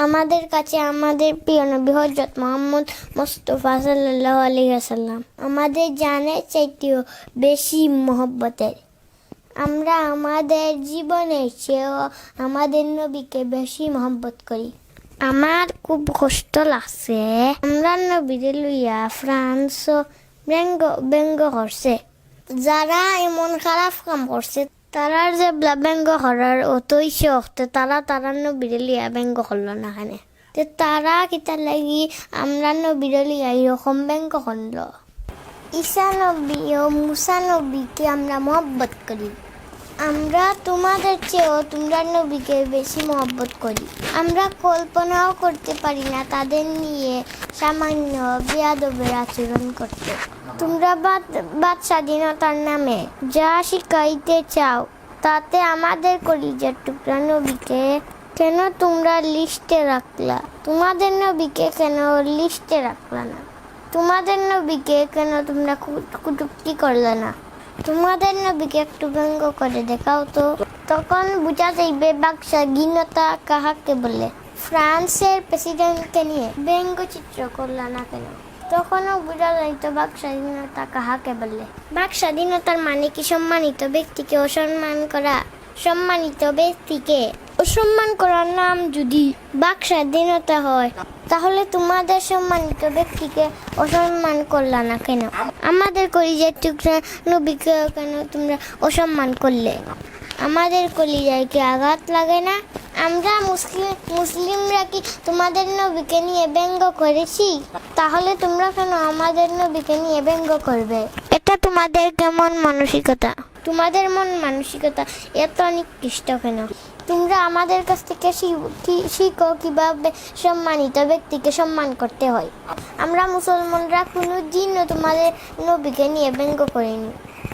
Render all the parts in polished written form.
আমাদের কাছে আমাদের প্রিয় নবী হযরত মুহাম্মদ মুস্তাফা সাল্লাল্লাহু আলাইহি ওয়াসাল্লাম আমাদের জানের চাইতেও বেশি মহব্বতের। আমরা আমাদের জীবনের চেয়েও আমাদের নবীকে বেশি মহব্বত করি। আমার খুব কষ্ট লাগছে, আমরা নবীরে লইয়া ফ্রান্স ব্যঙ্গ করছে। যারা এমন খারাপ কাম করছে তারার যে ব্যঙ্গ করার অতই শখ, তারা নবীরে লিয়া ব্যঙ্গ করলো না। এখানে তারা কিতার লাগি আমরা নবীরে লিয়া এরকম ব্যঙ্গ করলো। ঈসা নবী ও মুসা নবীকে আমরা মহব্বত করি। আমরা তোমাদের চেয়েও তোমরা নবীকে বেশি মহব্বত করি। আমরা কল্পনাও করতে পারি না তাদের নিয়ে সামান্য বেয়াদবের আচরণ করতে। তোমরা বাদ স্বাধীনতার নামে যা শিখাইতে চাও তাতে আমাদের কলিজার টুকরা নবীকে কেন তোমরা লিস্টে রাখলা? তোমাদের নবীকে কেন লিস্টে রাখলা না? তোমাদের নবীকে কেন তোমরা কটূক্তি করলে না? তোমাদের নবীকে একটু ব্যঙ্গ করে দেখাও তো, তখন বোঝা যাইবে বাকস্বাধীনতা কাহাকে বলে। ফ্রান্সের প্রেসিডেন্টকে নিয়ে ব্যঙ্গচিত্র করলা না কেন? তখনও বোঝা যাইতো বাকস্বাধীনতা কাহাকে বলে। বাকস্বাধীনতার মানে কি সম্মানিত ব্যক্তিকে অসম্মান করা? সম্মানিত ব্যক্তিকে অসম্মান করার নাম যদি বাকস্বাধীনতা হয়, তাহলে তোমাদের সম্মানিত ব্যক্তিকে অসম্মান করলা না কেন? আমাদের কলিজার টুকরা নবীকে কেন তোমরা অসম্মান করলে? আমাদের কলিজায় কি আঘাত লাগে না? আমরা মুসলিমরা কি তোমাদের নবীকে নিয়ে ব্যঙ্গ করেছি? তাহলে তোমরা কেন আমাদের নবীকে নিয়ে ব্যঙ্গ করবে? এটা তোমাদের কেমন মানসিকতা? তোমাদের মন মানসিকতা এত নিকৃষ্ট কেন? তোমরা আমাদের কাছ থেকে শিখো কিভাবে সম্মানিত ব্যক্তিকে সম্মান করতে হয়। আমরা মুসলমানরা কোনোদিনও তোমাদের নবীকে নিয়ে ব্যঙ্গ করিনি,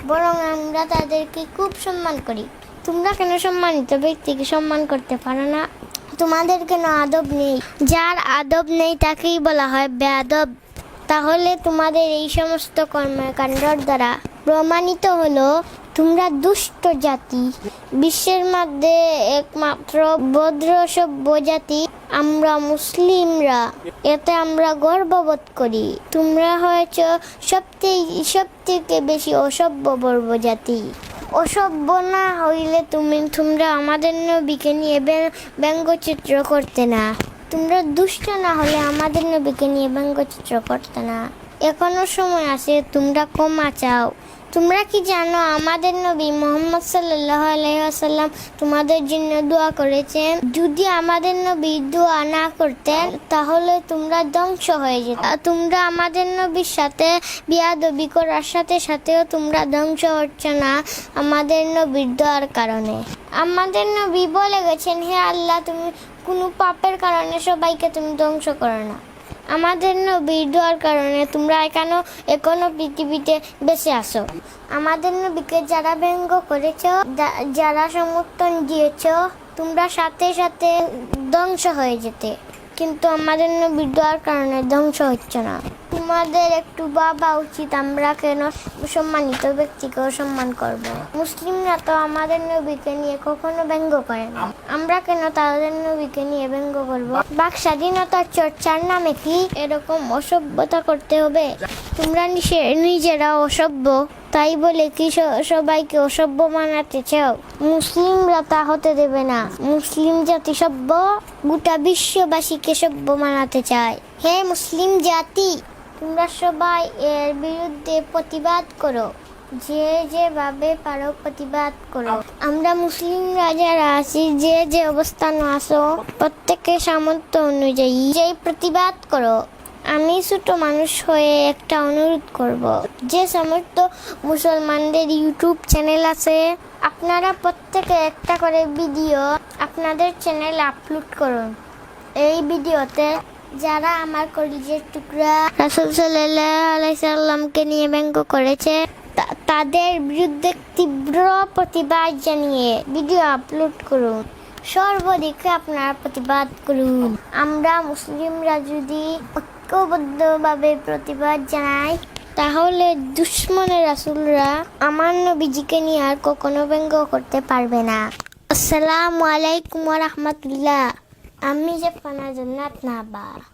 বরং আমরা তাদেরকে খুব সম্মান করি। তোমরা কেন সম্মানিত ব্যক্তিকে সম্মান করতে পারো না? তোমাদের কেন আদব নেই? যার আদব নেই তাকেই বলা হয় বেয়াদব। তাহলে তোমাদের এই সমস্ত কর্মকাণ্ডের দ্বারা প্রমাণিত হলো তোমরা দুষ্ট জাতি। বিশ্বের মধ্যে একমাত্র ভদ্র সভ্য জাতি আমরা মুসলিমরা, এতে আমরা গর্ববোধ করি। তোমরা হয়েছ সবথেকে বেশি অসভ্য বর্ব জাতি। অসভ্য না হইলে তোমরা আমাদের নবীকে নিয়ে ব্যঙ্গচিত্র করতে না। তোমরা দুষ্ট না হলে আমাদের নবীকে নিয়ে ব্যঙ্গচিত্র করতে না। এখনো সময় আছে, তোমরা ক্ষমা চাও। তোমরা কি জানো আমাদের নবী মুহাম্মদ সাল্লাল্লাহু আলাইহি ওয়াসাল্লাম তোমাদের জন্য দোয়া করেছেন? যদি আমাদের নবী দোয়া না করতেন তাহলে তোমরা ধ্বংস হয়ে যেত। তোমরা আমাদের নবীর সাথে বিয়াদবি করার সাথে সাথেও তোমরা ধ্বংস হচ্ছ না আমাদের নবীর দোয়ার কারণে। আমাদের নবী বলে গেছেন, হে আল্লাহ, তুমি কোনো পাপের কারণে সবাইকে তুমি ধ্বংস করো না। আমাদের নবীর দোয়ার কারণে তোমরা এখনো পৃথিবীতে বেঁচে আসো। আমাদের নবীকে যারা ব্যঙ্গ করেছ, যারা সমর্থন দিয়েছ, তোমরা সাথে সাথে ধ্বংস হয়ে যেতে, কিন্তু আমাদের নবীর দোয়ার কারণে ধ্বংস হচ্ছে না। তোমাদের একটু ভাবা উচিত আমরা কেন সম্মানিত ব্যক্তিকে অসম্মান করব। মুসলিমরা তো আমাদের নবীকে নিয়ে কখনো ব্যঙ্গ করে না, আমরা কেন তাদের নবীকে নিয়ে ব্যঙ্গ করব? বাক স্বাধীনতার চর্চার নামে কি এরকম অসভ্যতা করতে হবে? তোমরা নিজেরা অসভ্য, তাই বলে কি সবাইকে অসভ্য বানাতে চাও? মুসলিমরা তা হতে দেবে না। মুসলিম জাতি সভ্য, গোটা বিশ্ববাসীকে সভ্য বানাতে চায়। হে মুসলিম জাতি, তোমরা সবাই এর বিরুদ্ধে প্রতিবাদ করো, যেভাবে পারো প্রতিবাদ করো। আমরা মুসলিমরা যারা আছি, যে অবস্থান আছো, প্রত্যেকের সামর্থ্য অনুযায়ী যেই প্রতিবাদ করো। আমি ছোট মানুষ হয়ে একটা অনুরোধ করব, যে সমস্ত মুসলমানদের ইউটিউব চ্যানেল আছে, আপনারা প্রত্যেকে একটা করে ভিডিও আপনাদের চ্যানেলে আপলোড করুন। এই ভিডিওতে যারা আমার কলিজার টুকরা রাসূল সাল্লাল্লাহু আলাইহি সাল্লামকে নিয়ে ব্যঙ্গ করেছে তাদের বিরুদ্ধে তীব্র প্রতিবাদ জানিয়ে ভিডিও আপলোড করুন। সর্বদিকে আপনারা প্রতিবাদ করুন। আমরা মুসলিমরা যদি ঐক্যবদ্ধভাবে প্রতিবাদ জানাই, তাহলে দুশমনের রাসূলরা আমার নবীজিকে নিয়ে আর কখনো ব্যঙ্গ করতে পারবে না। আসসালামু আলাইকুম ওয়া রাহমাতুল্লাহ। Ami Jafana Jannat Naba.